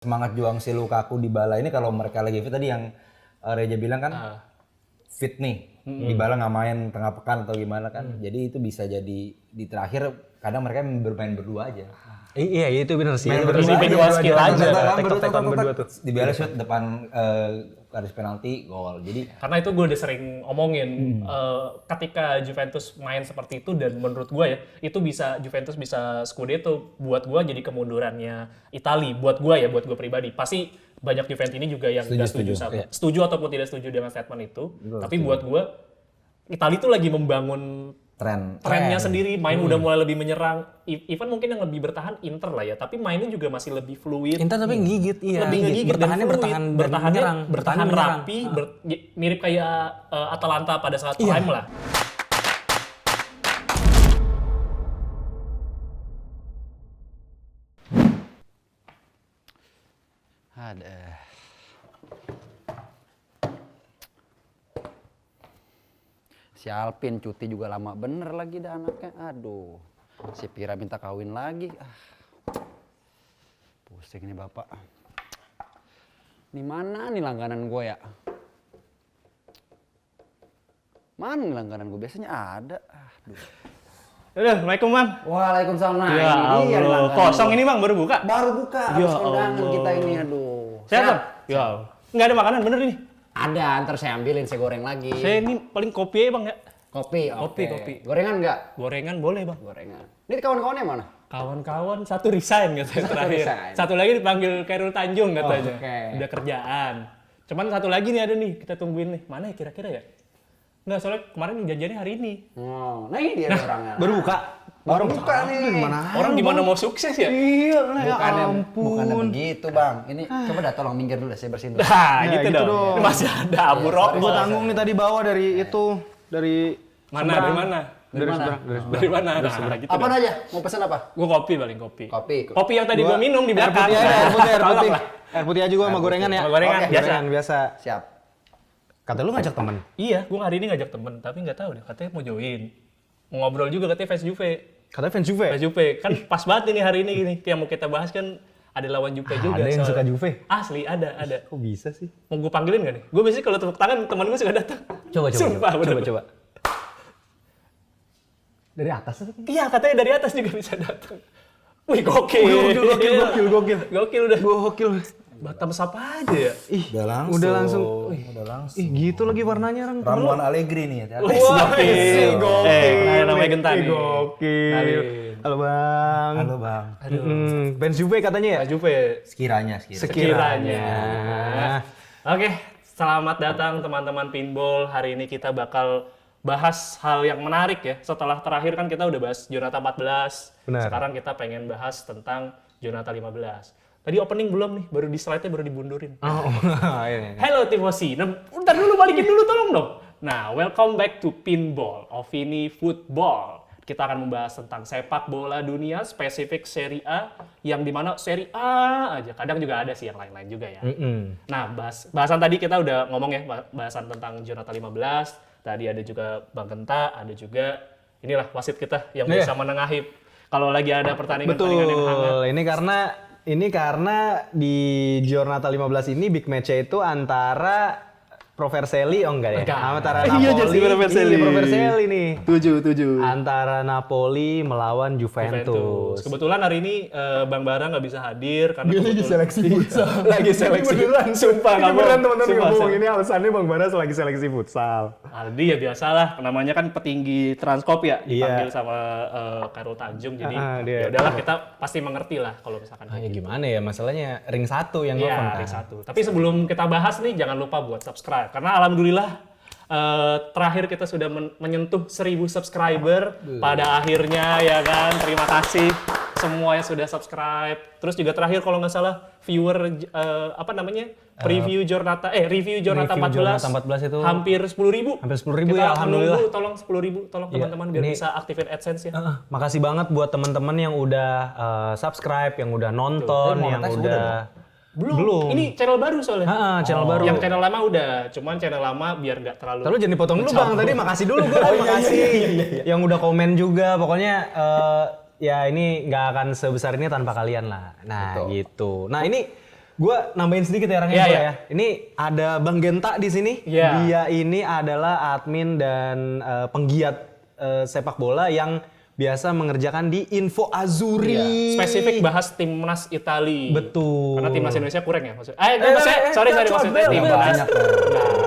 semangat juang si Lukaku Dybala ini kalau mereka lagi fit tadi yang Reja bilang kan fit nih, Dybala nggak main tengah pekan atau gimana kan, jadi itu bisa jadi di terakhir kadang mereka bermain berdua aja. Iya itu benar sih. Main berdua skill aja. Berdua tuh. Dybala shoot depan garis penalti gol. Jadi karena itu gue udah sering omongin ketika Juventus main seperti itu dan menurut gue ya itu bisa Juventus bisa Scudetto buat gue jadi kemundurannya Italia buat gue pribadi pasti banyak Juventus ini juga yang nggak setuju ataupun tidak setuju dengan statement itu. Tapi buat gue Italia itu lagi membangun trennya sendiri, main udah mulai lebih menyerang. Even mungkin yang lebih bertahan Inter lah ya, tapi mainnya juga masih lebih fluid. Inter tapi gigit, iya. Lebih ngegigit bertahannya bertahan rapi, mirip kayak Atalanta pada saat prime lah. Ada. Si Alpin cuti juga lama bener lagi dah anaknya. Aduh. Si Pira minta kawin lagi. Pusing nih bapak. Ini mana nih langganan gue ya? Mana nih langganan gue? Biasanya ada. Aduh. Assalamualaikum Bang. Waalaikumsalam. Nah, Ya ini dia Allah, langganan kosong gua. ini Bang, baru buka? Baru buka. Ya Habis kondangan Allah. kita ini, aduh. Sehat Bang? Ya. Nggak ada makanan bener ini. Ada, ntar saya ambilin, saya goreng lagi. Saya ini paling kopi ya Bang ya. Kopi, oke. Kopi. Gorengan enggak? Gorengan boleh Bang. Gorengan. Ini kawan-kawannya mana? Kawan-kawan satu resign katanya terakhir. resign. Satu lagi dipanggil Khairul Tanjung katanya. Oke. Udah kerjaan. Cuman satu lagi nih ada nih, kita tungguin nih. Mana ya kira-kira ya? Nggak, soalnya kemarin janjiannya hari ini. Oh, nah ini dia orangnya. Baru buka. Baru buka nih. Orang gimana mau sukses ya? Iya, Bukannya begitu, Bang. Ini coba dah tolong minggir dulu, saya bersihin dulu. Nah, gitu, gitu dong. dong. Ini masih ada abu rokok. Gue tanggung nih tadi bawa dari itu, dari Mana? Dari mana? Dari mana? Dari mana? Nah, gitu Apa dong. aja? Mau pesan apa? Gue kopi paling kopi. Kopi. Kopi yang tadi gue minum di air belakang. putih aja, air putih. Tolong lah. Air putih aja gue sama gorengan ya. Sama gorengan, Oke, biasa. Gorengan biasa. Siap. Kata lu ngajak temen? Iya, gue hari ini ngajak temen, tapi nggak tahu deh. Katanya mau join. Mau ngobrol juga katanya fans Juve. Katanya fans Juve? Fans Juve. Kan pas banget ini hari ini gini. Yang mau kita bahas kan ada lawan Juve juga. Ada yang suka Juve? Asli, ada. Kok bisa sih? Mau gue panggilin gak nih? Gue biasanya kalau tepuk tangan teman gue suka datang. Sumpah, bener. Coba. Dari atas tuh? Iya, katanya dari atas juga bisa datang. Wih, gokil. Gokil udah. Gokil. Batam sapa aja ya? udah langsung. Ih, gitu lagi warnanya orang. Ramuan Allegri nih ya. Gokil. Namanya Gentani. Gokil. Halo Bang. Halo Bang. Fans Juve katanya ya? Mas Juve. Sekiranya. Sekiranya. Oke, selamat datang teman-teman Pinball. Hari ini kita bakal bahas hal yang menarik ya. Setelah terakhir kan kita udah bahas Jonata 14. Benar. Sekarang kita pengen bahas tentang Jonata 15. Tadi opening belum nih, baru di slide-nya baru dibundurin. Oh, iya. Hello Tifosi. Nah, ntar dulu balikin dulu tolong dong. Nah, welcome back to Pinball, Ovini Football. Kita akan membahas tentang sepak bola dunia, spesifik Serie A, yang dimana Serie A aja. Kadang juga ada sih yang lain-lain juga ya. Nah, bahasan tadi kita udah ngomong ya, bahasan tentang Jonata 15. Tadi ada juga Bang Genta, ada juga inilah wasit kita yang bisa menengahi kalau lagi ada pertandingan-pertandingan yang hangat. Betul. Ini karena di Giornata 15 ini big match-nya itu antara Provercelli, enggak ya? Antara Napoli. Iya, Jesse Provercelli. Iya, Provercelli nih. 7. Antara Napoli melawan Juventus. Kebetulan hari ini Bang Bara nggak bisa hadir karena Lagi seleksi futsal. lagi seleksi. Beneran, Sumpah nggak beneran bohong. teman-teman Sumpah, ngomong saya- ini alasannya Bang Baras lagi seleksi futsal. Aldi ya biasalah, namanya kan petinggi Transkop ya, Iya. dipanggil sama Khairul Tanjung, jadi dia. ya udahlah kita pasti mengerti lah kalau misalkan. Ya gimana ya, masalahnya ring 1 yang Iya, nelfon kan. hari satu. Tapi sebelum kita bahas nih, jangan lupa buat subscribe. Karena alhamdulillah terakhir kita sudah menyentuh 1000 subscriber pada akhirnya ya kan. Terima kasih semua yang sudah subscribe. Terus juga terakhir kalau nggak salah viewer review Jornata 14 itu hampir 10.000. hampir 10.000 Kita ya, alhamdulillah. menunggu, tolong 10.000, tolong Iya, teman-teman biar ini- bisa aktifin AdSense ya. Makasih banget buat teman-teman yang udah subscribe, yang udah nonton, yang udah belum. Ini channel baru soalnya. Channel baru. Yang channel lama udah, cuman channel lama biar nggak terlalu. Terus jangan dipotong dulu Bang, tadi makasih dulu gue makasih. Yang udah komen juga, pokoknya ya ini nggak akan sebesar ini tanpa kalian lah. Nah gitu. Nah ini Gua nambahin sedikit ya Rangga ya. Ini ada Bang Genta di sini. Dia ini adalah admin dan penggiat sepak bola yang biasa mengerjakan di Info Azzurri. Spesifik bahas timnas Italia. Betul. Karena timnas Indonesia kurang ya maksudnya. Sorry maksudnya timnas. Banyak.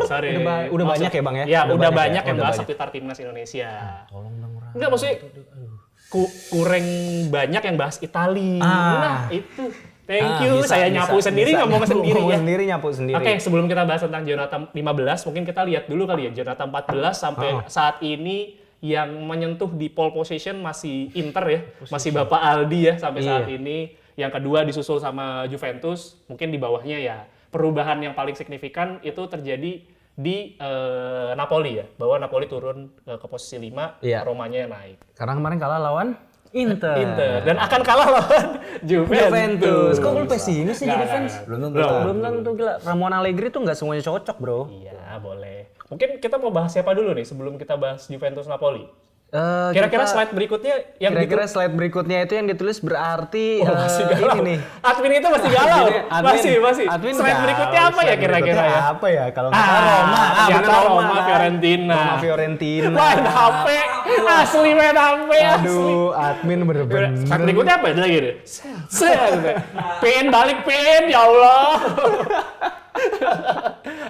Sorry. Udah banyak ya Bang ya? Ya, udah banyak yang bahas seputar timnas Indonesia. Tolong dong Rangga. Enggak maksudnya kurang banyak yang bahas Italia. Nah, itu. Thank you. Saya nyapu sendiri ngomong sendiri ya. Nyapu sendiri. Oke, sebelum kita bahas tentang Jonathan 15, mungkin kita lihat dulu kali ya Jonathan 14 sampai saat ini yang menyentuh di pole position masih Inter ya, masih Bapak Aldi ya sampai saat ini. Yang kedua disusul sama Juventus, mungkin di bawahnya ya. Perubahan yang paling signifikan itu terjadi di Napoli ya, bahwa Napoli turun ke posisi 5, Romanya yang naik. Karena kemarin kalah lawan Inter. Dan akan kalah lawan Juventus. Kok lu pesimis sih jadi fans? Belum Belum tentu gila. Ramon Allegri tuh nggak semuanya cocok, Bro. Iya, boleh. Mungkin kita mau bahas siapa dulu nih sebelum kita bahas Juventus Napoli? Kira-kira slide berikutnya yang slide berikutnya itu yang ditulis berarti masih galau. ini nih. Admin itu masih galau. masih. Admin slide berikutnya apa ya kira-kira ya? Apa ya kalau nggak Roma Fiorentina. Roma Fiorentina. Main HP. Asli main HP. Aduh, admin bener-bener. Slide berikutnya apa lagi deh? PN balik PN ya Allah.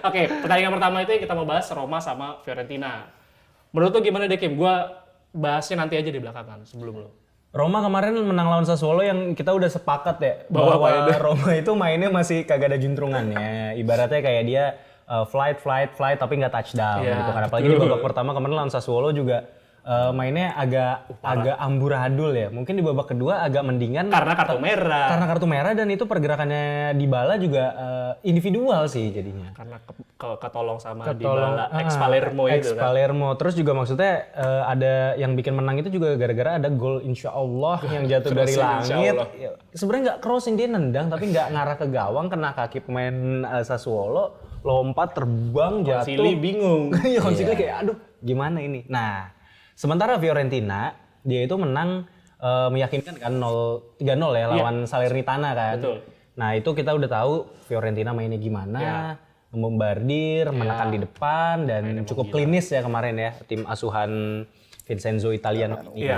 Oke, pertandingan pertama itu yang kita mau bahas Roma sama Fiorentina. Menurut lu gimana deh Kim? Gua bahasnya nanti aja di belakangan sebelum lu. Roma kemarin menang lawan Sassuolo yang kita udah sepakat ya bahwa Roma itu mainnya masih kagak ada juntrungannya. Ibaratnya kayak dia flight tapi nggak touchdown gitu kan. Apalagi di babak pertama kemarin lawan Sassuolo juga mainnya agak amburadul ya. Mungkin di babak kedua agak mendingan karena kartu merah. Karena kartu merah dan itu pergerakannya Dybala juga individual sih jadinya. Karena ketolong sama Dybala ex Palermo itu kan. Palermo. Terus juga maksudnya ada yang bikin menang itu juga gara-gara ada gol insya Allah yang jatuh dari langit. Ya, sebenarnya nggak crossing, dia nendang tapi nggak ngarah ke gawang, kena kaki pemain Sassuolo, lompat terbang jatuh. Konsili bingung. Konsili kayak aduh gimana ini. Nah, sementara Fiorentina dia itu menang meyakinkan kan 3-0 ya lawan Salernitana kan. Betul. Nah, itu kita udah tahu Fiorentina mainnya gimana. Membombardir, menekan di depan dan cukup klinis ya kemarin ya tim asuhan Vincenzo Italiano ini.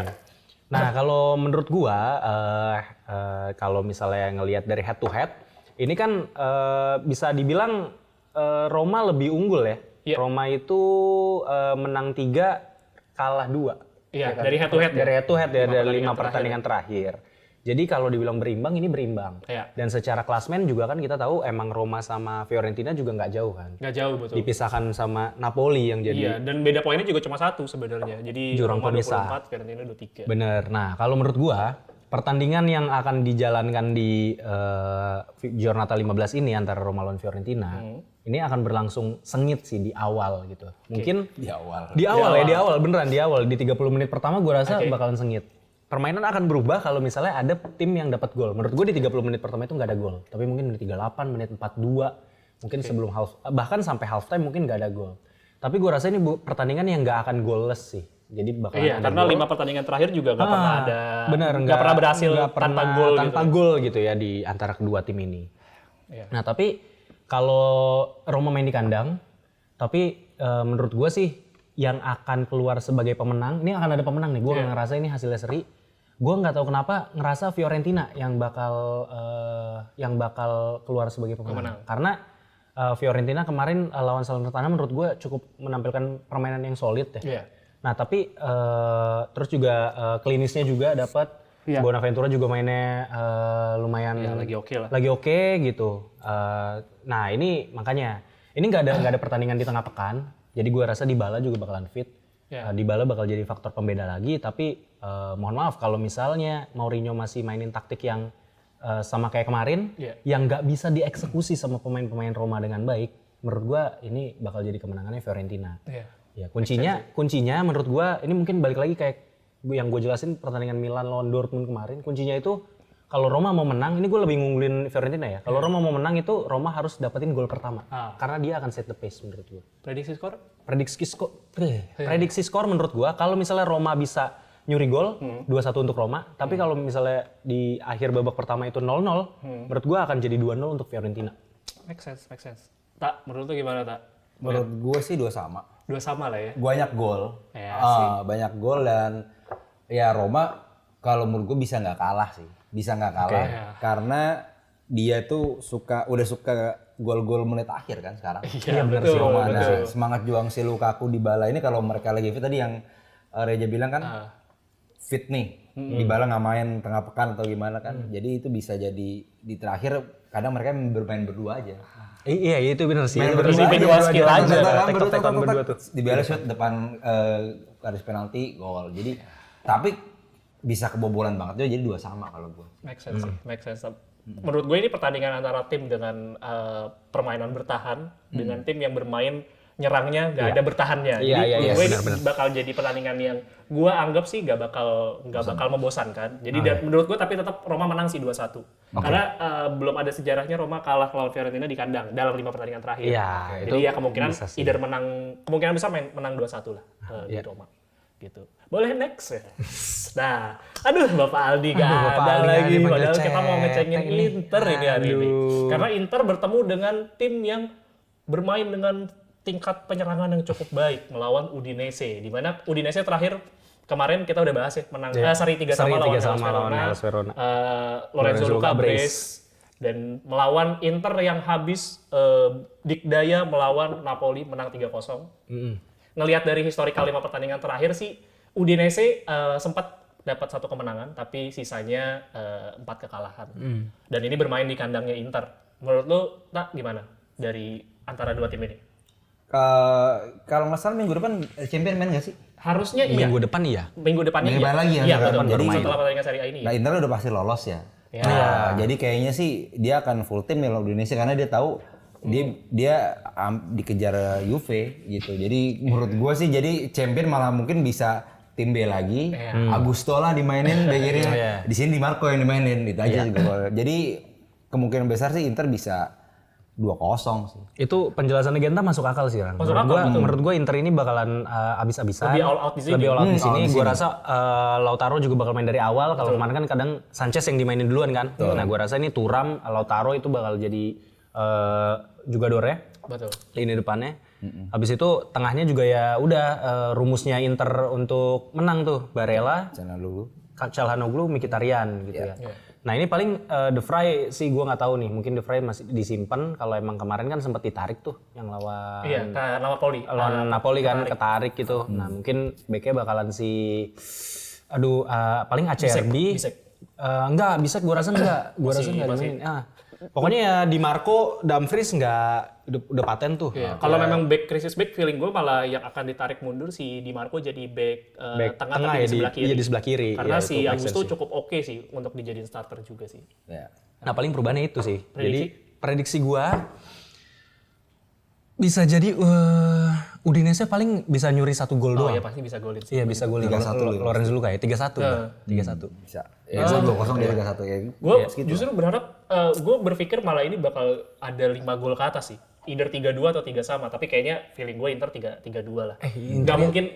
Nah, kalau menurut gua kalau misalnya ngelihat dari head to head, ini kan bisa dibilang Roma lebih unggul ya. Roma itu menang 3, kalah 2. Iya, dari head to head. Dari head to head ya, dari 5 pertandingan terakhir. Jadi kalau dibilang berimbang, ini berimbang. Dan secara klasmen juga kan kita tahu emang Roma sama Fiorentina juga nggak jauh kan. Nggak jauh, betul. Dipisahkan sama Napoli yang jadi. Iya, dan beda poinnya juga cuma 1 sebenarnya. Jadi jurang Roma pemisah. 24, Fiorentina 23. Bener. Nah, kalau menurut gua, pertandingan yang akan dijalankan di Giornata 15 ini antara Roma lawan Fiorentina, ini akan berlangsung sengit sih di awal gitu. Mungkin di awal beneran di awal. Di 30 menit pertama gua rasa bakalan sengit. Permainan akan berubah kalau misalnya ada tim yang dapat gol. Menurut gue di 30 menit pertama itu nggak ada gol. Tapi mungkin di 38, menit 42, mungkin sebelum bahkan sampai half time mungkin nggak ada gol. Tapi gue rasa ini pertandingan yang nggak akan goalless sih. Jadi bakalan ada karena gol. 5 pertandingan terakhir juga nggak pernah ada. Bener, nggak pernah berhasil tanpa gol gitu ya di antara kedua tim ini. Nah tapi kalau Roma main di kandang, tapi menurut gue sih yang akan keluar sebagai pemenang, ini akan ada pemenang nih. Gue ngerasa ini hasilnya seri. Gue nggak tahu kenapa ngerasa Fiorentina yang bakal keluar sebagai pemenang. Karena Fiorentina kemarin lawan Salernitana menurut gue cukup menampilkan permainan yang solid ya. Nah tapi terus juga klinisnya juga dapat. Bonaventura juga mainnya lumayan lagi oke lah. Lagi oke gitu. Nah ini makanya ini nggak ada pertandingan di tengah pekan. Jadi gue rasa Dybala juga bakalan fit. Dybala bakal jadi faktor pembeda lagi, tapi mohon maaf kalau misalnya Mourinho masih mainin taktik yang sama kayak kemarin, yang nggak bisa dieksekusi sama pemain-pemain Roma dengan baik, menurut gue ini bakal jadi kemenangannya Fiorentina. Ya kuncinya menurut gue ini mungkin balik lagi kayak yang gue jelasin pertandingan Milan lawan Dortmund kemarin, kuncinya itu kalau Roma mau menang, ini gue lebih ngunggulin Fiorentina ya. Kalau Roma mau menang itu Roma harus dapetin gol pertama, karena dia akan set the pace menurut gue. Prediksi skor? Prediksi skor menurut gua kalau misalnya Roma bisa nyuri gol 2-1 untuk Roma, tapi kalau misalnya di akhir babak pertama itu 0-0, menurut gue akan jadi 2-0 untuk Fiorentina. Make sense. Tak, menurut lu gimana, Tak? Menurut gue sih 2 sama. 2 sama lah ya. Banyak gol. Ya, Banyak gol dan ya Roma kalau menurut gue bisa nggak kalah sih. Bisa nggak kalah karena dia tuh udah suka gol-gol menit akhir kan sekarang. Iya, benar sih Roma. Nah, semangat juang si Lukaku Dybala ini kalau mereka lagi fit tadi yang Reja bilang kan fit nih. Dybala nggak main tengah pekan atau gimana kan. Jadi itu bisa jadi di terakhir kadang mereka bermain berdua aja. Iya itu benar sih. Main berdua skill aja. Tek-tek berdua tuh. Dybala shoot depan garis penalti gol. Jadi tapi bisa kebobolan banget tuh jadi 2 sama kalau gue. Make sense. Menurut gue ini pertandingan antara tim dengan permainan bertahan dengan tim yang bermain nyerangnya nggak ada bertahannya. Jadi gue ini bakal jadi pertandingan yang gue anggap sih nggak bakal membosankan. Jadi menurut gue tapi tetap Roma menang sih 2-1. Karena belum ada sejarahnya Roma kalah lawan Fiorentina di kandang dalam 5 pertandingan terakhir. Jadi ya kemungkinan kemungkinan besar menang 2-1 lah di Roma. Gitu. Boleh next ya. Nah, Bapak Aldi gak ada lagi. Padahal kita mau ngecengin Inter ini hari ini. Karena Inter bertemu dengan tim yang bermain dengan tingkat penyerangan yang cukup baik melawan Udinese. Di mana Udinese terakhir kemarin kita udah bahas ya menang seri 3-3 lawan Hellas Verona. Lorenzo Luca brace dan melawan Inter yang habis dikdaya melawan Napoli menang 3-0. Ngelihat dari historikal 5 pertandingan terakhir sih Udinese sempat dapat 1 kemenangan tapi sisanya 4 kekalahan. Dan ini bermain di kandangnya Inter. Menurut lu Tak gimana dari antara 2 tim ini? Kalau nggak salah minggu depan champion main nggak sih? Harusnya iya. Minggu depannya iya. Minggu depannya iya. Lagi ya. Iya betul. Jadi bermain. setelah pertandingan seri A ini. Nah Inter udah pasti lolos ya. Jadi kayaknya sih dia akan full tim ya lawan Indonesia karena dia tahu dia dikejar Juve gitu. Jadi menurut gue sih jadi champion malah mungkin bisa tim B lagi. Augusto lah dimainin backirnya. Di sini Di Marco yang dimainin itu aja juga. Jadi kemungkinan besar sih Inter bisa 2-0 sih. Itu penjelasannya Genta masuk akal sih, Ran. Menurut gue Inter ini bakalan abis-abisan. Lebih all out di sini. Gue rasa Lautaro juga bakal main dari awal. Kalau kemarin kan kadang Sanchez yang dimainin duluan kan. Nah gue rasa ini Thuram, Lautaro itu bakal jadi jugadornya. Betul. Lini depannya. Habis itu tengahnya juga ya udah rumusnya Inter untuk menang tuh. Barella, Calhanoglu, Mkhitaryan gitu ya. Nah ini paling De Vrij sih gue nggak tahu nih, mungkin De Vrij masih disimpan. Kalau emang kemarin kan sempat ditarik tuh yang lawan Napoli. Lawan Napoli kan ketarik gitu. Nah mungkin backnya bakalan si paling ACRB. Enggak, bisa gue rasa enggak. Gue rasa enggak dimainin. Pokoknya ya Di Marco, Dumfries enggak udah paten tuh. Kalau memang back krisis back feeling gue malah yang akan ditarik mundur si Di Marco jadi back tengah tapi di sebelah kiri. Iya di sebelah kiri. Karena si Augusto cukup oke sih untuk dijadiin starter juga sih. Nah paling perubahannya itu sih. Jadi prediksi gue bisa jadi Udinese paling bisa nyuri 1 gol doang. Oh iya pasti bisa golin sih. Iya bisa golin. 3-1 Lorenzo Luca ya 3-1. 3-1. Bisa. Ya 2-0 dia 3-1 ya. Gue justru berharap gue berpikir malah ini bakal ada 5 gol ke atas sih. Either 3-2 atau 3 sama, tapi kayaknya feeling gue Inter 3-2 lah.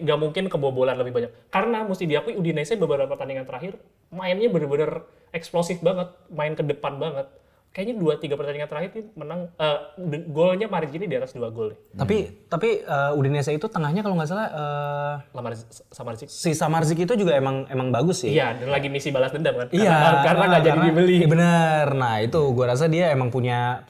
Gak mungkin kebobolan lebih banyak. Karena mesti diakui Udinese beberapa pertandingan terakhir mainnya bener-bener eksplosif banget, main ke depan banget. Kayaknya 2-3 pertandingan terakhir ini menang, golnya marginnya di atas 2 gol. Tapi Udinese itu tengahnya kalau nggak salah Samardzic. Si Samardzic itu juga emang bagus sih. Iya, dan lagi misi balas dendam kan. Iya, karena nggak jadi dibeli. Bener. Nah itu gue rasa dia emang punya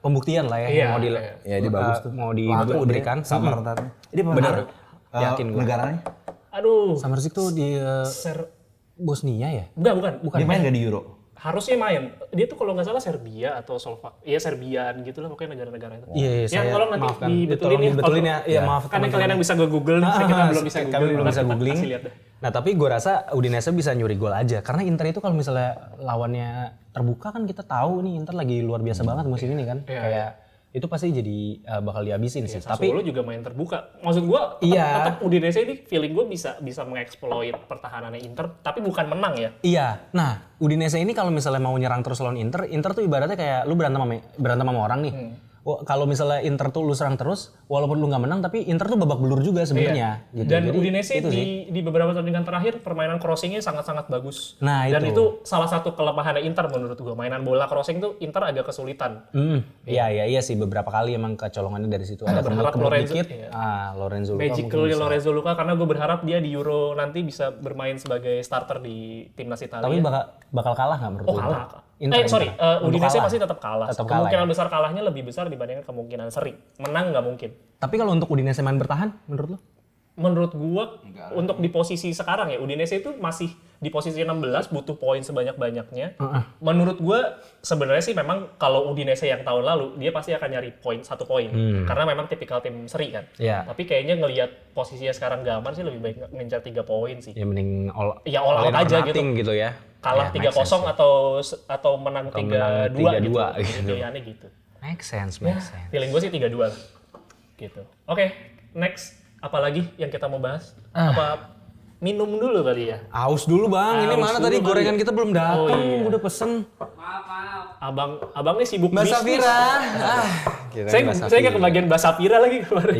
pembuktian lah ya. Mau dia bagus tuh. Mau diberikan. Samar ntar. Ini bener. Yakin gue. Negaranya? Aduh. Samardzic tuh di Bosnia ya? Bukan. Dia main nggak di Euro? Harusnya main. Dia tuh kalau nggak salah Serbia atau Slovak. Iya Serbian gitu lah pokoknya negara-negara itu. Iya, tolong nanti dibetulin ya. Iya, maaf. Karena kalian yang bisa Google, kita belum bisa Google. Kami belum bisa googling. Lihat deh. Nah tapi gue rasa Udinese bisa nyuri gol aja. Karena Inter itu kalau misalnya lawannya terbuka kan kita tahu nih Inter lagi luar biasa banget musim ini kan. Kayak itu pasti jadi bakal dihabisin sih. Tapi Sassuolo juga main terbuka. Maksud gue tetap Udinese ini feeling gue bisa mengeksploit pertahanannya Inter, tapi bukan menang ya. Iya. Nah Udinese ini kalau misalnya mau nyerang terus lawan Inter tuh ibaratnya kayak lu berantem sama orang nih. kalau misalnya Inter tuh lu serang terus, walaupun lu nggak menang, tapi Inter tuh babak belur juga sebenarnya. Gitu. Dan jadi, Udinese itu di beberapa pertandingan terakhir permainan crossingnya sangat-sangat bagus. Nah, dan itu salah satu kelemahannya Inter menurut gua. Mainan bola crossing tuh Inter agak kesulitan. Iya sih beberapa kali emang kecolongannya dari situ. Ada berharap Lorenzo Lorenzo, dikit. Lorenzo Luka. Magically Lorenzo Luka, karena gue berharap dia di Euro nanti bisa bermain sebagai starter di timnas Italia. Tapi bakal kalah nggak menurut lu? kalah. Inter. Udinese pasti tetap kalah. Tetap Kemungkinan besar kalahnya lebih besar dibandingkan kemungkinan seri. Menang nggak mungkin. Tapi kalau untuk Udinese main bertahan, menurut lu? Menurut gua untuk di posisi sekarang ya, Udinese itu masih di posisi 16, butuh poin sebanyak-banyaknya. Menurut gua sebenarnya sih memang kalau Udinese yang tahun lalu dia pasti akan nyari poin 1 poin karena memang tipikal tim seri kan. Iya. Tapi kayaknya ngelihat posisinya sekarang Gaman sih lebih baik ngejar 3 poin sih. Ya mending all out aja gitu ya. Kalah 3-0 atau menang 3-2 gitu. Pilihannya gitu. Make sense. Feeling gue sih 3-2 lah. Gitu. Oke, next. Apalagi yang kita mau bahas? Apa minum dulu kali ya? Aus dulu bang, ini mana tadi gorengan kita belum datang, udah pesen. Maaf. Abang nih sibuk Mbak bisnis. Safira. Saya nggak kebagian Mbak Safira lagi kemarin.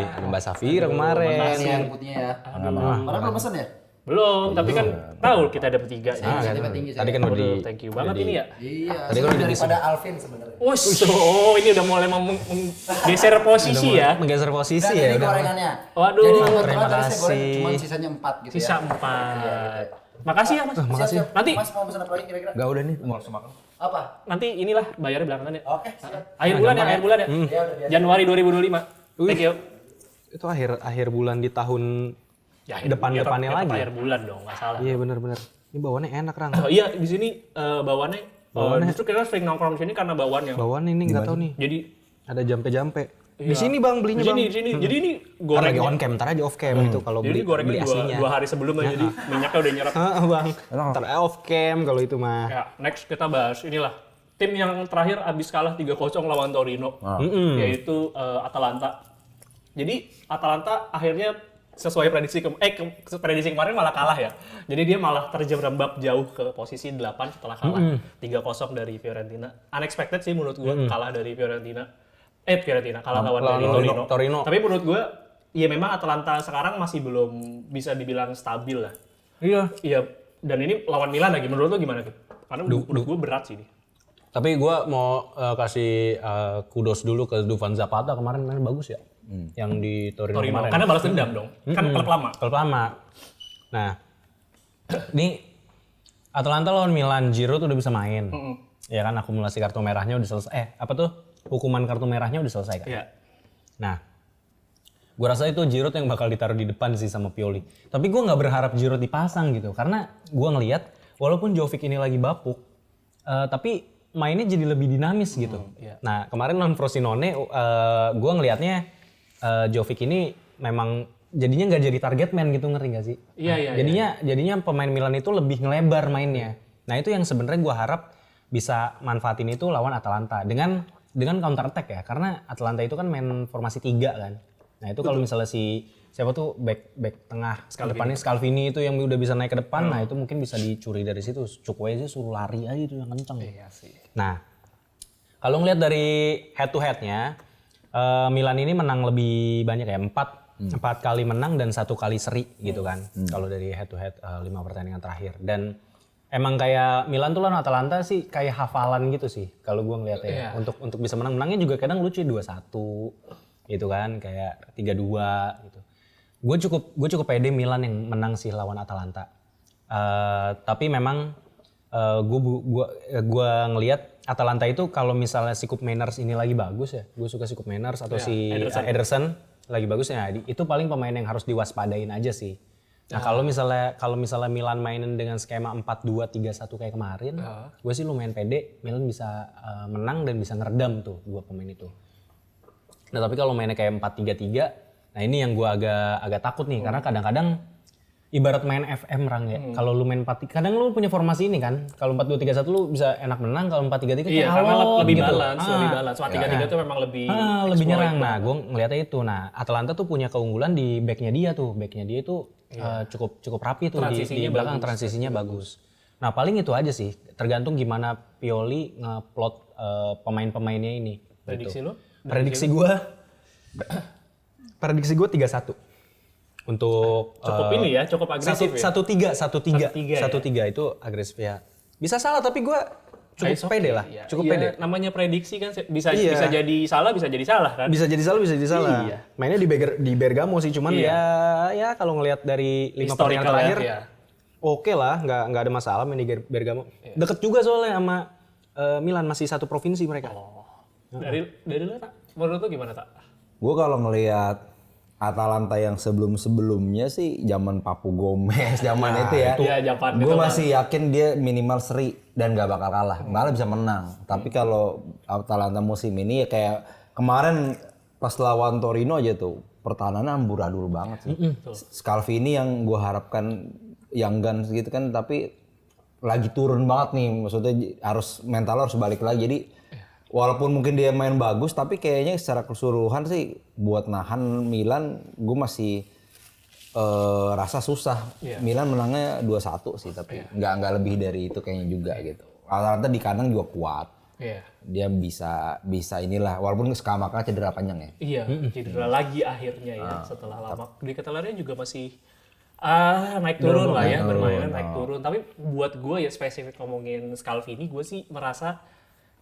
Ada Mbak Safira kemarin. Makasih yang putihnya ya. Padahal belum pesen ya? Belum, tapi kan tahu kita ada bertiga. Tadi kan udah Thank you banget ini ya. Iya. Tadi kan udah daripada Alvin sebenarnya. Ini udah mulai menggeser posisi ya. menggeser posisi Dan ya. ini gorengannya. Waduh, Jadi kebetulan terima tadi saya goreng kasih. cuma sisanya 4 gitu sisa ya. 4. Makasih ya Mas. Makasih. Siap. Nanti Mas mau pesan apa lagi kira-kira? Enggak udah nih, mau langsung makan. Apa? nanti inilah bayarnya belakangan ya. Oke, siap. Akhir bulan ya. Ya udah biasa. Januari 2025. Thank you. Itu akhir bulan di tahun depannya tetap lagi. Akhir bulan dong, nggak salah. Iya benar. Ini bawaannya enak Rang. Iya, di sini bawaannya justru kita sering nongkrong di sini karena bawaannya. Bawaan ini nggak tahu nih. Jadi Ada jampe-jampe. Di sini bang belinya bang. di sini. Jadi ini Ntar lagi gorengnya. on cam, ntar aja off cam itu kalau Jadi beli gorengnya beli aslinya. 2 hari sebelum aja, jadi minyaknya udah nyerap. Bang. Ntar off cam kalau itu mah. Ya, next kita bahas inilah tim yang terakhir abis kalah 3-0 lawan Torino, yaitu Atalanta. Jadi Atalanta akhirnya sesuai prediksi kemarin malah kalah ya. Jadi dia malah terjerembab jauh ke posisi 8 setelah kalah 3-0 dari Fiorentina. Unexpected sih menurut gue kalah dari Fiorentina kalah lawan dari Torino. Tapi menurut gue ya memang Atalanta sekarang masih belum bisa dibilang stabil lah. Iya, dan ini lawan Milan lagi. Menurut lo gimana tuh? Karena menurut gue berat sih ini. Tapi gue mau kasih kudos dulu ke Dufan Zapata kemarin main bagus ya. Yang di Torino kemarin. Karena balas dendam dong. Kan klub lama. Klub lama. Nah, ini Atalanta lawan Milan, Giroud udah bisa main. Ya kan akumulasi kartu merahnya udah selesai. Hukuman kartu merahnya udah selesai kan. Iya. Nah, gue rasa itu Giroud yang bakal ditaruh di depan sih sama Pioli. Tapi gue nggak berharap Giroud dipasang gitu, karena gue ngelihat walaupun Jovic ini lagi bapuk, tapi mainnya jadi lebih dinamis gitu. Nah, kemarin lawan Frosinone, gue ngelihatnya Jovic ini memang jadinya nggak jadi target man gitu, ngerti nggak sih? Iya. Jadinya pemain Milan itu lebih ngelebar mainnya. Nah itu yang sebenarnya gue harap bisa manfaatin itu lawan Atalanta dengan counter attack ya, karena Atalanta itu kan main formasi 3 kan. Nah itu kalau misalnya siapa tuh back tengah depannya Scalvini itu yang udah bisa naik ke depan, nah itu mungkin bisa dicuri dari situ. Cukup aja suruh lari aja itu yang kenceng. Iya sih. Nah kalau ngelihat dari head to headnya, Milan ini menang lebih banyak ya, 4 kali menang dan 1 kali seri gitu kan. Kalau dari head to head 5 pertandingan terakhir, dan emang kayak Milan tuh lawan Atalanta sih kayak hafalan gitu sih kalau gue ngeliatnya ya. Untuk bisa menangnya juga kadang lucu 2-1 gitu kan, kayak 3-2 gitu. Gue cukup pede Milan yang menang sih lawan Atalanta. Tapi memang gue ngelihat Atalanta itu kalau misalnya si Koop Meiners ini lagi bagus ya, gue suka si Koop Meiners atau si Ederson lagi bagus ya, itu paling pemain yang harus diwaspadain aja sih. Nah kalau misalnya Milan mainin dengan skema 4-2-3-1 kayak kemarin, gue sih lumayan pede Milan bisa menang dan bisa ngeredam tuh 2 pemain itu. Nah tapi kalau mainnya kayak 4-3-3, nah ini yang gue agak takut nih, karena kadang-kadang ibarat main FM Rang ya. Kalau lu main 4, kadang lu punya formasi ini kan. Kalau 4-2-3-1 lu bisa enak menang, kalau 4-3-3 kayak karena lebih gitu. balance. 3-3 tuh memang lebih nyerang. Nah, gue ngeliatnya itu. Nah, Atalanta tuh punya keunggulan di backnya dia tuh. Backnya dia itu cukup rapi tuh di belakang, transisinya bagus. Nah, paling itu aja sih. Tergantung gimana Pioli ngeplot pemain-pemainnya ini. Prediksi lu? Prediksi gue 3-1. Untuk Cukup ini ya, cukup agresif ya. 1-3 itu agresif ya. Bisa salah tapi gue cukup pede lah. Iya. Cukup Iya, pede. namanya prediksi kan bisa jadi salah, bisa jadi salah kan. Bisa jadi salah. Iya. Mainnya di Bergamo sih, cuman ya kalau ngelihat dari 5 pertandingan terakhir, oke lah, nggak ada masalah main di Bergamo. Deket juga soalnya sama Milan, masih satu provinsi mereka. Dari lu tak? Menurut lu gimana tak? Gue kalau ngelihat Atalanta yang sebelum-sebelumnya sih zaman Papu Gomez, zaman itu ya. Iya, zaman Gue itu masih yakin dia minimal seri dan gak bakal kalah. Malah bisa menang. Tapi kalau Atalanta musim ini ya kayak kemarin pas lawan Torino aja tuh, pertahanannya amburadul banget sih. Scalvini yang gue harapkan yang guns gitu kan, tapi lagi turun banget nih. Maksudnya mental harus balik lagi. Jadi walaupun mungkin dia main bagus, tapi kayaknya secara keseluruhan sih buat nahan Milan, gue masih rasa susah. Milan menangnya 2-1 sih, tapi nggak lebih dari itu kayaknya juga gitu. Atalanta di kanan juga kuat. Dia bisa inilah, walaupun Scamacca cedera panjang ya. Iya, cedera lagi akhirnya ya setelah lama. Di Catalania juga masih naik turun lah ya, bermainnya naik turun. Tapi buat gue ya spesifik ngomongin Scalvini, gue sih merasa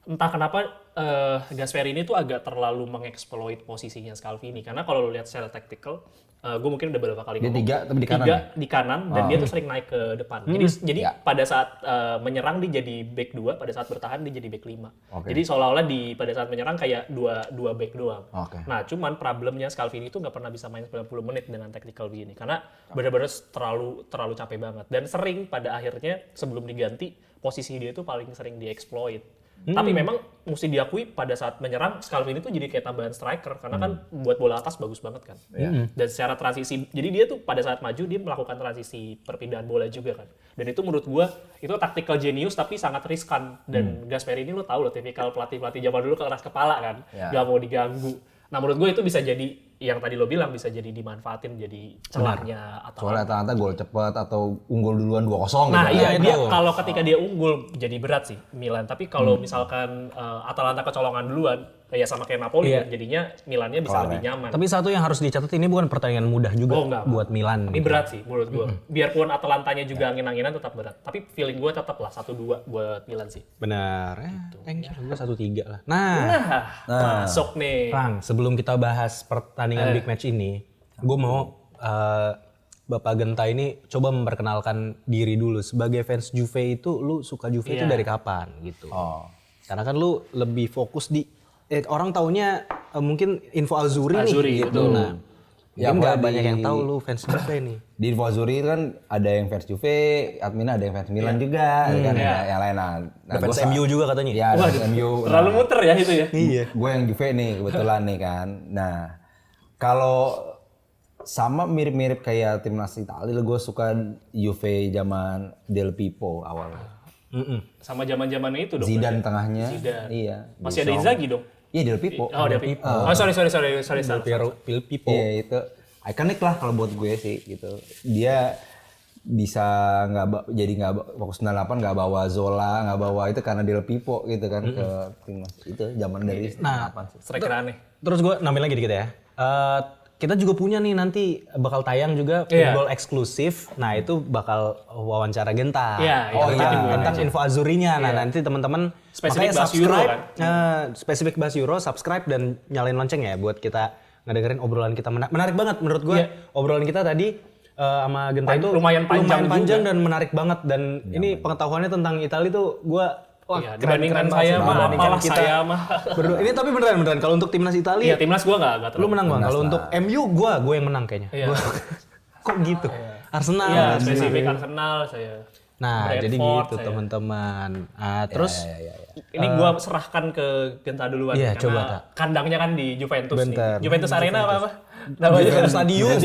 entah kenapa Gasperini tuh agak terlalu mengeksploit posisinya Scalvini, karena kalau lu lihat secara taktikal, gue mungkin udah beberapa kali ngomong, 3 tapi di kanan. 3 di kanan dan dia tuh sering naik ke depan. Jadi pada saat menyerang dia jadi back 2, pada saat bertahan dia jadi back 5. Jadi seolah-olah pada saat menyerang kayak dua back doang. Nah, cuman problemnya Scalvini itu nggak pernah bisa main 90 menit dengan taktikal begini, karena benar-benar terlalu capek banget, dan sering pada akhirnya sebelum diganti posisi dia tuh paling sering dieksploit. Tapi memang mesti diakui pada saat menyerang Scalvini itu jadi kayak tambahan striker, karena kan buat bola atas bagus banget kan. Dan secara transisi, jadi dia tuh pada saat maju dia melakukan transisi perpindahan bola juga kan. Dan itu menurut gua itu tactical genius tapi sangat riskan. Dan Gasperini lo tau loh, tipikal pelatih zaman dulu keras kepala kan, gak mau diganggu. Nah menurut gua itu bisa jadi yang tadi lo bilang, bisa jadi dimanfaatin jadi celahnya Atalanta. Soalnya Atalanta gol cepat atau unggul duluan 2-0 Nah gitu. iya, dia kalau ketika dia unggul jadi berat sih Milan. Tapi kalau misalkan Atalanta kecolongan duluan, ya sama kayak Napoli, jadinya Milannya bisa lebih nyaman. Tapi satu yang harus dicatat, ini bukan pertandingan mudah juga buat Milan. Ini berat sih menurut gue. Biarpun Atalantanya juga angin-anginan tetap berat. Tapi feeling gue tetap lah 1-2 buat Milan sih. Benar. Gue 1-3 lah. Nah, masuk nih. Rang, sebelum kita bahas pertandingan big match ini, gue mau Bapak Genta ini coba memperkenalkan diri dulu. Sebagai fans Juve itu, lu suka Juve itu dari kapan gitu? Karena kan lu lebih fokus di orang taunya mungkin Info Azzurri nih gitu. Nah, ya nggak banyak yang tahu lu fans Juve nih. Di Info Azzurri kan ada yang fans Juve, adminnya ada yang fans Milan juga, kan yang lain. Nah, fans MU juga katanya. Ya, ada MU. Terlalu muter ya itu ya. Iya. Gue yang Juve nih kebetulan nih kan. Nah, kalau sama mirip-mirip kayak timnas Italia, gue suka Juve zaman Del Pipo awalnya. Sama zaman-zamannya itu dong. Zidane tengahnya. Zidane. Iya. Masih ada Inzaghi dong. Iya, Del Pipo. Oh, Del Pipo. Oh, sorry. Del Pipo. Iya, itu ikonik lah kalau buat gue sih gitu. Dia bisa jadi nggak fokus 98, nggak bawa Zola, nggak bawa itu karena Del Pipo gitu kan ke timnas itu zaman dari 98 sih. Striker aneh. Terus gue nambahin lagi dikit ya. Kita juga punya nih nanti bakal tayang juga football eksklusif. Nah itu bakal wawancara Genta. Tentang Info Azzurrinya. Nah nanti teman-teman spesifik makanya bahas Euro kan. Spesifik bahas Euro, subscribe dan nyalain lonceng ya buat kita ngedengerin obrolan kita. Menarik banget menurut gue. Obrolan kita tadi sama Genta itu lumayan panjang dan menarik banget. Dan ini pengetahuannya tentang Italia tuh gue dibandingkan saya mah apalah saya mah. Ini tapi beneran kalau untuk timnas Italia. Iya, timnas gua enggak terlalu. Lu menang Bang. Kalau untuk MU gue yang menang kayaknya. Kok gitu? Arsenal. Iya, spesifik Arsenal saya. Nah, Bradford, jadi gitu teman-teman. Terus ini gua serahkan ke Genta duluan karena kandangnya kan di Juventus nih. Juventus Arena apa? Namanya Juventus Stadium.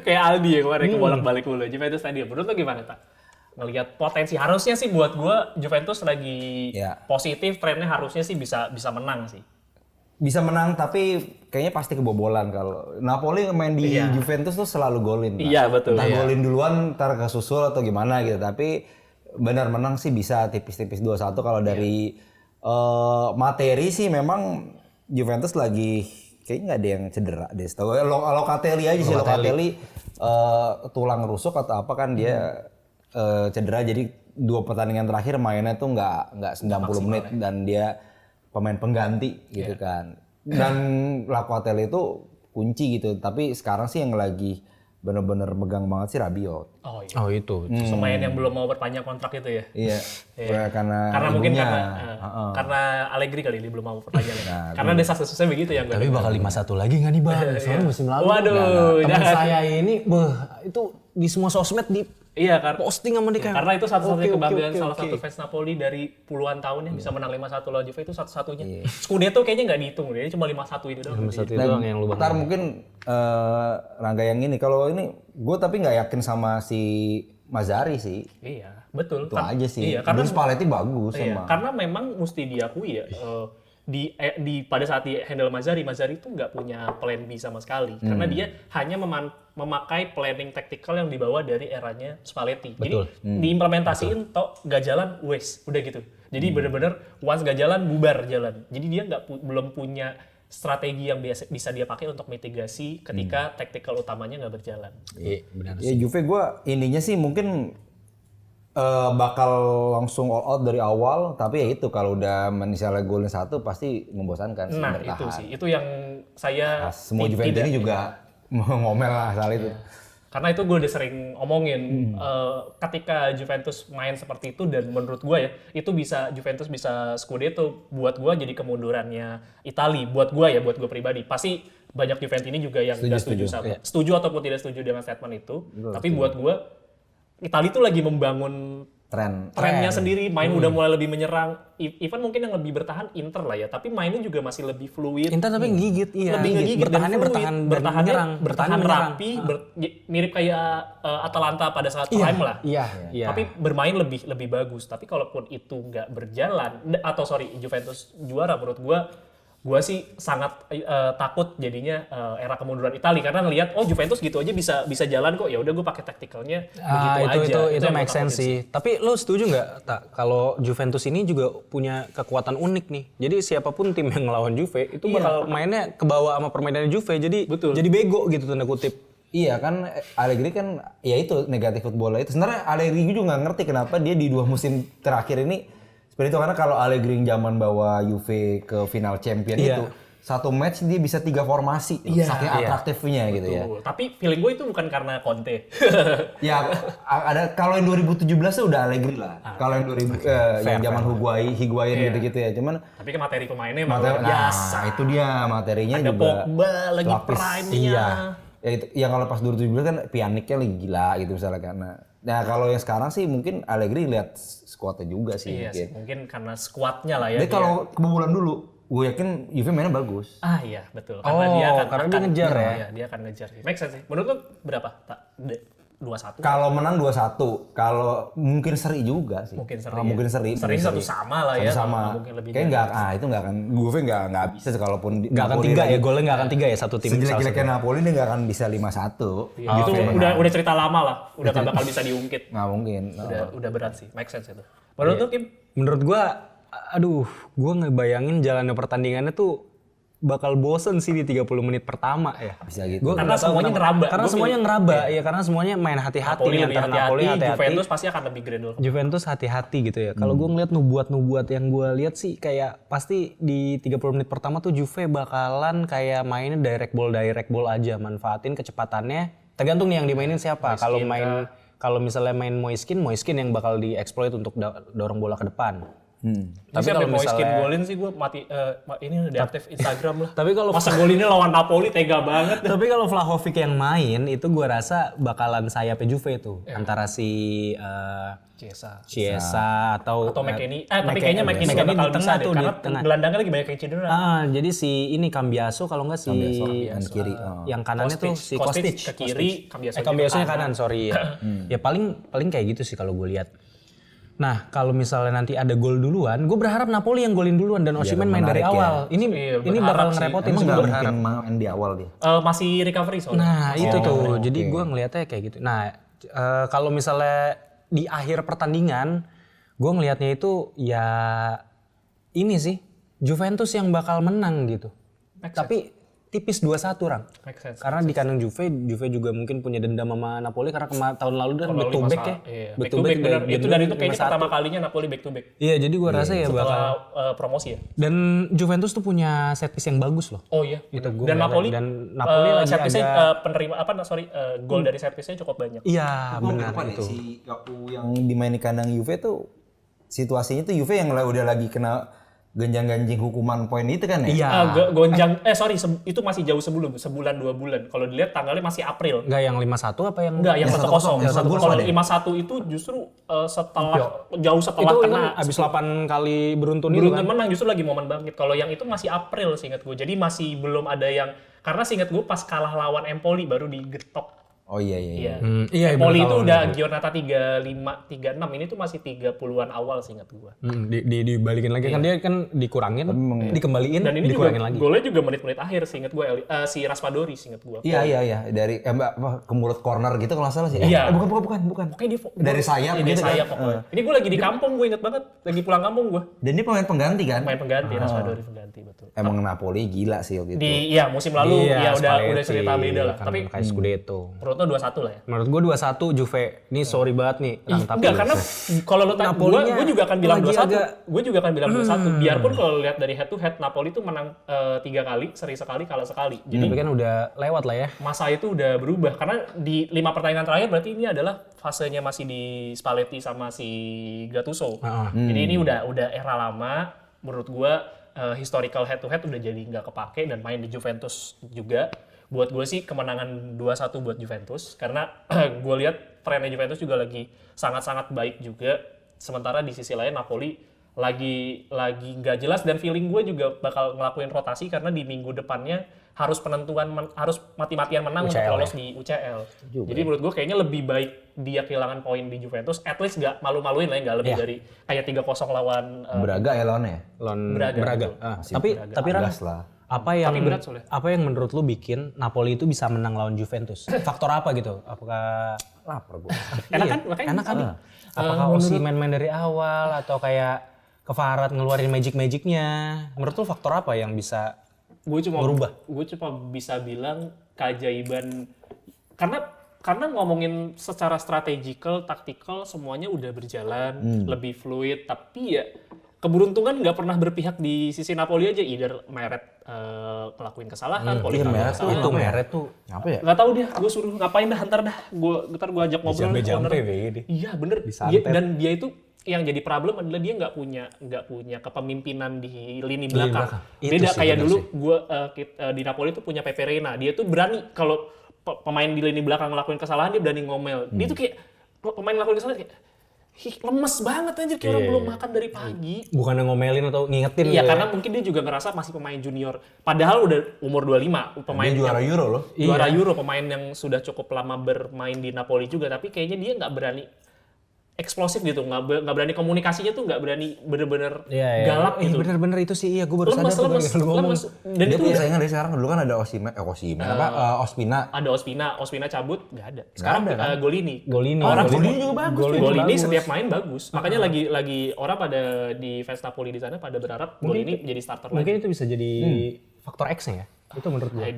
Kayak Aldi ya kemarin kebolak-balik mulu. Juventus Stadium. Menurut lu gimana, Tak? Ngelihat potensi, harusnya sih buat gue Juventus lagi positif, trennya harusnya sih bisa menang sih. Bisa menang tapi kayaknya pasti kebobolan. Kalau Napoli main di Juventus tuh selalu golin. Iya betul. Entah golin duluan ntar kesusul atau gimana gitu. Tapi benar menang sih bisa tipis-tipis 2-1 kalau dari materi sih memang Juventus lagi kayaknya nggak ada yang cedera deh. Setahu Locatelli aja sih, Locatelli tulang rusuk atau apa kan dia cedera, jadi 2 pertandingan terakhir mainnya tuh nggak 90 menit dan dia pemain pengganti gitu kan. Dan Locatelli itu kunci gitu, tapi sekarang sih yang lagi bener-bener megang banget sih Rabiot. Oh iya. Oh itu. Pemain yang belum mau berpanjang kontrak itu ya. Iya. Karena Mungkin ibunya. karena Allegri kali ini belum mau perpanjang. Karena desas-desusnya begitu ya. Tapi bakal 5-1 lagi nggak nih Bang? Soalnya musim lalu. Waduh, Teman saya ini, itu di semua sosmed di Iya, karena posting sama dia. karena itu satu-satunya kebanggaan salah satu fans Napoli dari puluhan tahun yang bisa menang 5-1 lawan Juve, itu satu-satunya. Scudetto kayaknya nggak dihitung, dia cuma 5-1 ini doang. 5-1 itu doang yang lu Ntar mungkin Rangga yang ini, kalau ini gue tapi nggak yakin sama si Mazzarri sih. Iya, betul. Itu aja sih. Iya, karena Spalletti bagus iya, emang. karena memang mesti diakui ya, di pada saat di handle Mazzarri itu nggak punya plan B sama sekali, karena dia hanya memakai planning taktikal yang dibawa dari eranya Spalletti. Betul. Jadi diimplementasiin tok nggak jalan, wes udah gitu. Jadi bener-bener once nggak jalan bubar jalan. Jadi dia belum punya strategi yang bisa dia pakai untuk mitigasi ketika taktikal utamanya nggak berjalan. Iya, benar. Ya Juve gue ininya sih mungkin bakal langsung all out dari awal, tapi ya itu kalau udah misalnya golin 1 pasti membosankan sih, Nah bertahan. itu sih, itu yang saya Semua Juventus ini juga ngomel lah soal itu. Karena itu gue udah sering omongin, ketika Juventus main seperti itu, dan menurut gue ya, itu Juventus bisa Scudetto, buat gue jadi kemundurannya Itali, buat gue pribadi. Pasti banyak Juventus ini juga yang nggak setuju ataupun tidak setuju dengan statement itu. Tapi buat gue, Itali tuh lagi membangun trennya sendiri, main udah mulai lebih menyerang. Even mungkin yang lebih bertahan Inter lah ya, tapi mainnya juga masih lebih fluid. Inter tapi gigit, iya. Lebih ngegigit, Bertahannya bertahan bertahan rapi, mirip kayak Atalanta pada saat prime lah. Iya. Tapi bermain lebih bagus. Tapi kalaupun itu nggak berjalan, Juventus juara, menurut gue sih sangat takut jadinya era kemunduran Italia, karena ngelihat Juventus gitu aja bisa jalan kok, ya udah gue pakai taktikalnya begitu aja. Itu make sense sih. Tapi lo setuju nggak kalau Juventus ini juga punya kekuatan unik nih. Jadi siapapun tim yang ngelawan Juve itu bakal mainnya kebawa sama permainannya Juve. Jadi bego gitu tanda kutip. Iya kan, Allegri kan ya itu negatif football itu. Sebenarnya Allegri juga nggak ngerti kenapa dia di 2 musim terakhir ini seperti itu, karena kalau Allegri zaman bawa Juve ke final champion itu 1 match dia bisa 3 formasi, saking atraktifnya gitu ya. Tapi feeling gue itu bukan karena Conte. Ya ada, kalau yang 2017 tuh udah Allegri lah. Kalau yang 2000 yang zaman Higuain gitu-gitu ya. Cuman tapi ke materi pemainnya emang luar biasa. Itu dia materinya ada juga. Pogba lagi prime-nya. Ya itu yang kalau pas 2017 kan Pjanicnya lagi gila gitu misalnya, karena nah kalau yang sekarang sih mungkin Allegri lihat skuadnya juga sih. Iya sih, mungkin karena skuadnya lah ya. Jadi kalau kebobolan dulu, gue yakin Juve mainnya bagus. Iya betul. Karena dia ngejar ya. Iya, dia akan ngejar sih. Make sense sih. Menurut lu berapa? 2-1? Kalau menang 2-1, kalau mungkin seri juga sih. Mungkin seri. Mungkin seri. Seri satu sama lah ya. Sama. Mungkin lebih. Kayaknya itu nggak akan. Juve nggak bisa sih, kalaupun Nggak akan 3 ya, golnya nggak akan 3 ya satu tim. Sejelek-jeleknya Napoli dia nggak akan bisa 5-1. Itu udah cerita lama lah. Udah nggak bakal bisa diungkit. Nggak mungkin. Udah berat sih. Make sense itu. Menurut lu, Kim? Menurut gua ngebayangin jalannya pertandingannya tuh bakal bosen sih di 30 menit pertama ya. Bisa gitu. Karena semuanya ngeraba. Karena semuanya main hati-hati Napoli nih, lebih antara Napoli hati-hati. Juventus pasti akan lebih gradul. Juventus hati-hati gitu ya. Kalau gue ngeliat nubuat yang gue lihat sih kayak pasti di 30 menit pertama tuh Juve bakalan kayak mainnya direct ball aja, manfaatin kecepatannya. Tergantung nih yang dimainin siapa. Kalau misalnya main Moiskin yang bakal dieksploit untuk dorong bola ke depan. Tapi kalau misalnya golin sih gue mati, ini udah aktif Instagram lah. Tapi kalau masa golinnya lawan Napoli tega banget. Tapi kalau Vlahovic yang main itu gue rasa bakalan sayapnya Juve tuh, antara si Chiesa atau McKennie. Tapi kayaknya McKennie nggak bakal bisa deh, karena gelandangnya lagi banyak yang cedera. Jadi si ini Cambiaso kalau nggak si kiri. Yang kanannya tuh si Kostic ke kiri, Cambiasonya kanan, sorry ya. Ya paling kayak gitu sih kalau gue lihat. Nah, kalau misalnya nanti ada gol duluan, gue berharap Napoli yang golin duluan dan Osimhen main dari awal. Ini bakal ngerepotin sih, gue berharap. Main di awal dia. Masih recovery soalnya. Nah, itu tuh. Jadi gue ngelihatnya kayak gitu. Nah, kalau misalnya di akhir pertandingan, gue ngelihatnya itu ya ini sih Juventus yang bakal menang gitu. Tapi tipis 2-1 Rang. Make sense. Karena di kandang Juve juga mungkin punya dendam sama Napoli karena tahun lalu kan back to back ya. Iya, back to back benar. Itu dari itu kayaknya pertama kalinya Napoli back to back. Iya, jadi gua rasa ya bakal Setelah promosi ya. dan Juventus tuh punya set piece yang bagus loh. Oh iya. Itu gua Dan Napoli lagi set piece agak penerima gol dari set piece-nya cukup banyak. iya benar itu. Si Gakpo yang dimain di kandang Juve tuh situasinya tuh Juve yang udah lagi kena genjang-ganjing hukuman poin itu kan ya? Iya. Gonjang itu masih jauh sebulan 2 bulan. Kalau dilihat tanggalnya masih April. Enggak yang 5-1 apa yang Enggak, yang 1-0. Yang 1-0 Kalau ada. 5-1 itu justru jauh setelah itu kena kan abis 8 kali beruntun itu beruntun kan. menang, justru lagi momen bangkit. Kalau yang itu masih April seingat gue. Jadi masih belum ada yang, karena seingat gue pas kalah lawan Empoli baru digetok. Oh iya. Iya, Empoli itu bener udah Giornata 35, 36, ini tuh masih 30-an awal seingat gue. Dibalikin lagi kan dia kan dikurangin, dikembaliin, Dan ini juga dikurangin lagi. golnya juga menit-menit akhir seingat gue, si Raspadori seingat gue. Iya. Dari ke mulut corner gitu kalau nggak salah sih. Iya. Bukan. Pokoknya dia Dari sayap dari gitu kan. sayap pokoknya. Ini gue lagi di kampung, gue inget banget. Lagi pulang kampung gue. Dan ini pemain pengganti kan? Main pengganti, Raspadori pengganti, betul. Emang Napoli gila sih waktu itu. Iya, musim lalu ya udah Spalletti, cerita beda lah. kan Tapi kayak Scudetto. menurut lo 2-1 lah ya. Menurut gue 2-1 Juve. Ini sorry banget nih. Tapi Enggak, karena kalau lo tanya gue juga akan bilang lagi 2-1. Gue juga akan bilang 2-1. Biarpun kalau lihat dari head to head, Napoli itu menang 3 kali, seri sekali, kalah sekali. Jadi tapi kan udah lewat lah ya. masa itu udah berubah. Karena di 5 pertandingan terakhir berarti ini adalah fasenya masih di Spalletti sama si Gattuso. Jadi ini udah era lama. Menurut gue historical head to head udah jadi nggak kepake dan main di Juventus juga. Buat gue sih kemenangan 2-1 buat Juventus karena gue lihat trennya Juventus juga lagi sangat-sangat baik juga. Sementara di sisi lain Napoli lagi nggak jelas dan feeling gue juga bakal ngelakuin rotasi karena di minggu depannya harus harus mati-matian menang untuk lolos di UCL. Jadi menurut gue kayaknya lebih baik dia kehilangan poin di Juventus, at least nggak malu-maluin lah, nggak lebih dari kayak 3-0 lawan Braga ya lawannya. Braga. Tapi Ran, Gas lah. apa yang berat soalnya. apa yang menurut lu bikin Napoli itu bisa menang lawan Juventus? Faktor apa gitu? Apakah Lapar gue. Enak kan? Makanya enak kan? Apakah Osimhen main dari awal atau kayak Kvarat ngeluarin magic-magicnya? Menurut lu faktor apa yang bisa gue cuma berubah? Gue cuma bisa bilang keajaiban karena ngomongin secara strategical, taktikal semuanya udah berjalan lebih fluid, tapi ya keberuntungan nggak pernah berpihak di sisi Napoli aja. Either Meret ngelakuin kesalahan, Poli ngelakuin kesalahan. Itu Meret tuh Apa ya? Nggak tahu dia, gue suruh ngapain dah, ntar gue ajak ngobrol. jampe begini. Iya bener. Disantet. Dan dia itu yang jadi problem adalah dia nggak punya kepemimpinan di lini belakang. Itu Beda sih, kayak bener dulu gue di Napoli tuh punya Pepe Reina. Dia tuh berani kalau pemain di lini belakang ngelakuin kesalahan dia berani ngomel. Dia tuh kayak pemain ngelakuin kesalahan kayak lemes banget anjir, kayak orang belum makan dari pagi. Bukannya ngomelin atau ngingetin Iya, gitu. karena mungkin dia juga ngerasa masih pemain junior. Padahal udah umur 25, pemain Dia juara Euro loh. juara Euro, pemain yang sudah cukup lama bermain di Napoli juga, tapi kayaknya dia nggak berani eksplosif gitu, nggak berani komunikasinya tuh, nggak berani bener-bener galak gitu. Bener-bener itu sih, iya gue baru sadar tuh Lemes. lu ngomong. Dan Dia itu punya udah saingan dari sekarang. Dulu kan ada Ospina. ada Ospina cabut, nggak ada. Sekarang Golini. Golini. Orang Golini juga bagus. Golini setiap main bagus. Makanya lagi orang pada di fans Napoli di sana pada berharap Golini jadi starter lagi. Mungkin itu bisa jadi faktor X-nya ya. Itu menurut gue.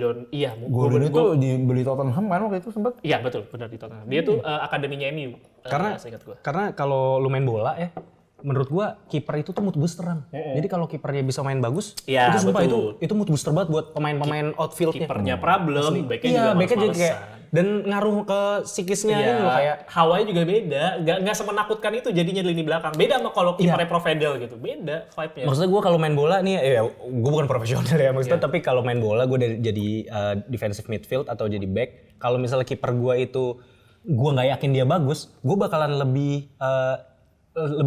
Golini tuh dibeli Tottenham kan waktu itu sempat. Iya betul, benar di Tottenham. Dia tuh akademinya MU. Seingat gua. Karena kalau lu main bola ya, menurut gua kiper itu tuh mood boosteran. Jadi kalau kipernya bisa main bagus, Ya, itu sumpah betul. itu mood booster banget buat pemain-pemain outfieldnya. Kipernya problem, backnya Iya, juga backnya jadi kayak males-malesan. dan ngaruh ke psikisnya Iya, gitu loh, kayak hawanya juga beda, nggak semenakut itu jadinya di lini belakang. Beda sama kalau kipernya Provedel gitu, beda vibe-nya. maksudnya gue kalau main bola nih, ya gue bukan profesional ya maksudnya, tapi kalau main bola gue jadi defensive midfield atau jadi back. Kalau misalnya kiper gue itu gue nggak yakin dia bagus, gue bakalan lebih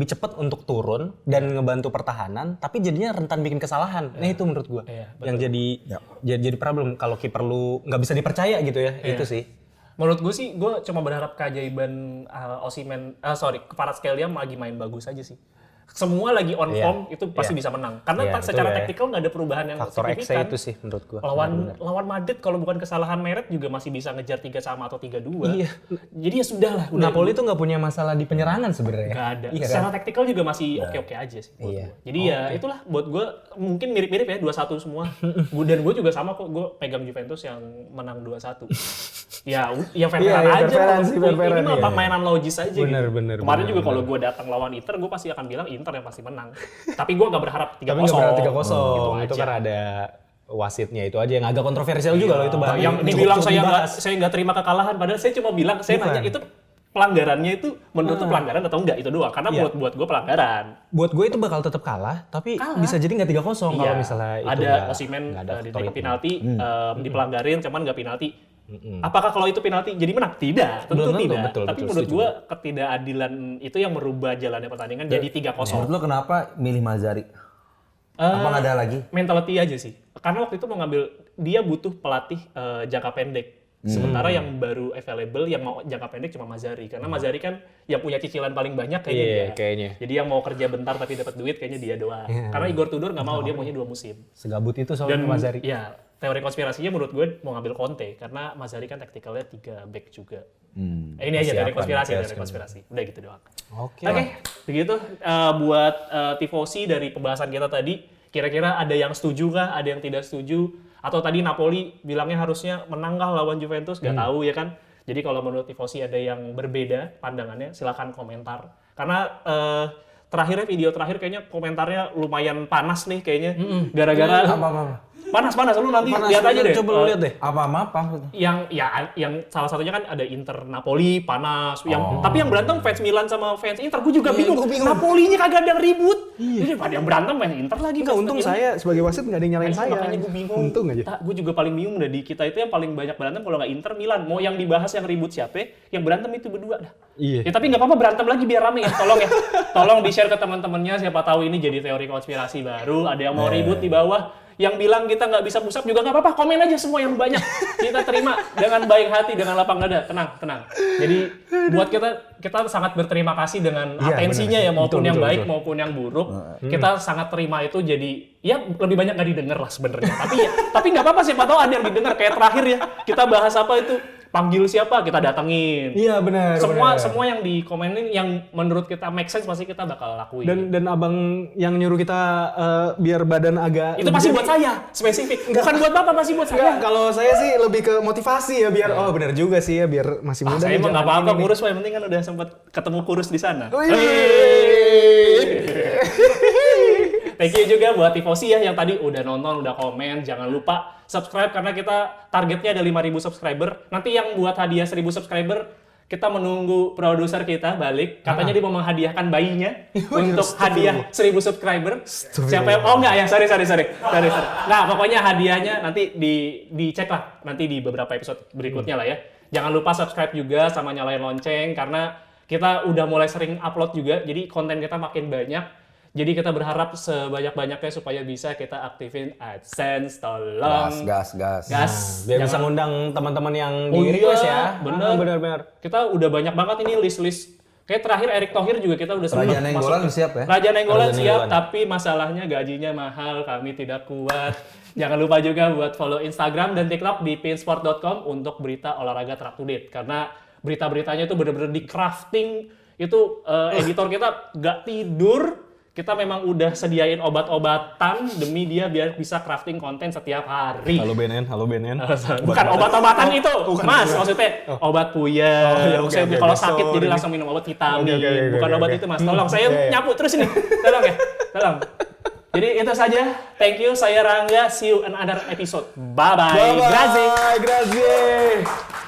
cepat untuk turun dan ngebantu pertahanan, tapi jadinya rentan bikin kesalahan. Nah itu menurut gue yang jadi problem kalau kiper lu nggak bisa dipercaya gitu ya. Itu sih. Menurut gue sih, gue cuma berharap keajaiban Kvaratskhelia lagi main bagus aja sih. semua lagi on form itu pasti bisa menang. Karena secara taktikal nggak ada perubahan yang faktor X signifikan. itu sih menurut gua. Lawan Madrid kalau bukan kesalahan Meret juga masih bisa ngejar 3-3 atau 3-2. Iya. Jadi ya sudah lah. Napoli tuh nggak punya masalah di penyerangan sebenarnya. Nggak ada. Iya, secara taktikal juga masih oke-oke aja sih. Jadi ya itulah buat gue mungkin mirip-mirip ya 2-1 semua. Dan gue juga sama kok, gue pegang Juventus yang menang 2-1. ya fair-fairan aja. Ini mah mainan logis aja bener, gitu. Kemarin juga kalau gue datang lawan Inter, gue pasti akan bilang Inter yang pasti menang. Tapi gue nggak berharap 3-0. Tapi nggak berharap 3-0. Gitu itu kan ada wasitnya itu aja yang agak kontroversial juga loh itu Bang. Yang dibilang saya nggak terima kekalahan, padahal saya cuma bilang, saya nanya itu pelanggarannya itu menurut tuh pelanggaran atau enggak, itu doang. Karena buat gue pelanggaran. Buat gue itu bakal tetap kalah, tapi bisa jadi nggak 3-0 kalau misalnya itu ada Osimhen ditembak penalti, dipelanggarin cuman nggak penalti. Apakah kalau itu penalti jadi menang? Tidak, tentu tidak. Tapi menurut gue ketidakadilan itu yang merubah jalannya pertandingan jadi 3-0. Menurut lo kenapa milih Mazzarri? Apa nggak ada lagi? Mentality aja sih. Karena waktu itu mau ngambil, dia butuh pelatih jangka pendek. Sementara yang baru available yang mau jangka pendek cuma Mazzarri. Karena Mazzarri kan yang punya cicilan paling banyak kayaknya dia. Kayaknya. Jadi yang mau kerja bentar tapi dapat duit kayaknya dia doang. Karena Igor Tudor nggak mau, dia maunya 2 musim. Segabut itu soalnya Mazzarri. Ya, teori konspirasinya menurut gue mau ngambil Conte. Karena Mazzarri kan taktikalnya 3 back juga. Ini aja teori konspirasi. Udah gitu doang. Oke, begitu buat tifosi dari pembahasan kita tadi. Kira-kira ada yang setuju kah? Ada yang tidak setuju? Atau tadi Napoli bilangnya harusnya menang kah lawan Juventus? Gak tahu ya kan? Jadi kalau menurut tifosi ada yang berbeda pandangannya, silakan komentar. Karena terakhirnya video terakhir kayaknya komentarnya lumayan panas nih kayaknya. Gara-gara panas lu nanti lihat aja deh. Coba lu lihat deh. Apa? Yang salah satunya kan ada Inter Napoli panas. Tapi yang berantem fans Milan sama fans Inter, gue juga bingung. Napolinya kagak ada yang ribut. Jadi pada yang berantem fans Inter lagi. Enggak, untung saya sebagai wasit nggak ada yang nyalain saya. Makanya gue bingung. Untung aja. Gue juga paling bingung dah, di kita itu yang paling banyak berantem kalau nggak Inter Milan. Mau yang dibahas yang ribut siapa? Yang berantem itu berdua dah. Iya. Ya tapi nggak apa-apa berantem lagi biar rame ya. Tolong ya. Tolong di-share ke teman-temannya, siapa tahu ini jadi teori konspirasi baru. Ada yang mau ribut di bawah. Yang bilang kita nggak bisa push up juga nggak apa-apa, komen aja semua yang banyak. Kita terima dengan baik hati, dengan lapang dada, tenang. Jadi buat kita sangat berterima kasih dengan atensinya ya, maupun yang baik maupun yang buruk. Kita sangat terima itu, jadi ya lebih banyak nggak didengar lah sebenarnya. Tapi nggak apa-apa, siapa tahu ada yang didengar. Kayak terakhir ya, kita bahas apa itu, panggil siapa kita datengin. Iya benar. Semua yang dikomenin yang menurut kita make sense pasti kita bakal lakuin. Dan abang yang nyuruh kita biar badan agak itu pasti buat saya spesifik. Bukan buat bapak, pasti buat saya. Kalau saya sih lebih ke motivasi ya, biar benar juga sih ya, biar masih muda. Saya emang nggak apa-apa kurus, yang penting kan udah sempat ketemu kurus di sana. Thank you juga buat tifosi ya yang tadi udah nonton, udah komen. Jangan lupa subscribe karena kita targetnya ada 5.000 subscriber. Nanti yang buat hadiah 1.000 subscriber, kita menunggu produser kita balik. Katanya dia mau menghadiahkan bayinya untuk hadiah 1.000 subscriber. Siapa yang... Oh enggak ya, sorry. Nah pokoknya hadiahnya nanti dicek lah. Nanti di beberapa episode berikutnya lah ya. Jangan lupa subscribe juga sama nyalain lonceng. Karena kita udah mulai sering upload juga. Jadi konten kita makin banyak. Jadi kita berharap sebanyak-banyaknya supaya bisa kita aktifin AdSense, tolong. Gas. Biar bisa ngundang teman-teman yang di request ya. Bener. Kita udah banyak banget ini list-list. Kayak terakhir Erick Thohir juga kita udah sempat Raja Nenggolan siap ya? Raja Nenggolan siap, tapi masalahnya gajinya mahal, kami tidak kuat. Jangan lupa juga buat follow Instagram dan TikTok di pinsport.com untuk berita olahraga terupdate. Karena berita-beritanya itu bener-bener di crafting. Itu editor kita nggak tidur. Kita memang udah sediain obat-obatan demi dia biar bisa crafting konten setiap hari. Halo BNN. Bukan obat-obatan itu, Mas. Maksudnya obat puyeng. Maksudnya kalau sakit jadi langsung minum obat vitamin. Bukan obat itu, Mas. Tolong, saya nyapu terus ini. Tolong ya, tolong. Jadi itu saja. Thank you, saya Rangga. See you in another episode. Bye-bye. Grazie.